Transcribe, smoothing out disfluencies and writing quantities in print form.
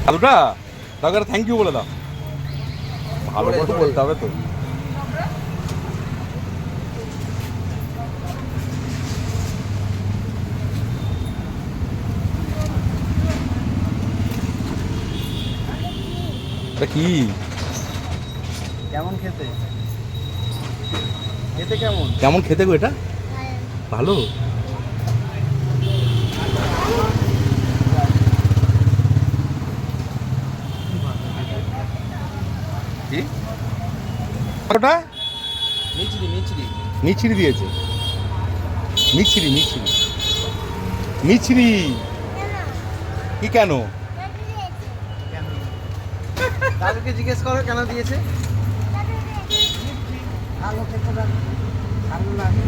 আলুটা তাকে thank you বলে দাও। ভালো করে বলতে হবে তো। এটা কি কেমন খেতে? খেতে কেমন? কেমন খেতে গো এটা? ভালো। কি ওটা? মিচড়ি মিচড়ি মিছরি দিয়েছে। মিছরি মিছরি মিছরি কি কেন? কেন? দাদুকে জিজ্ঞেস করো কেন দিয়েছে। ভালো খেতে ভালো লাগে।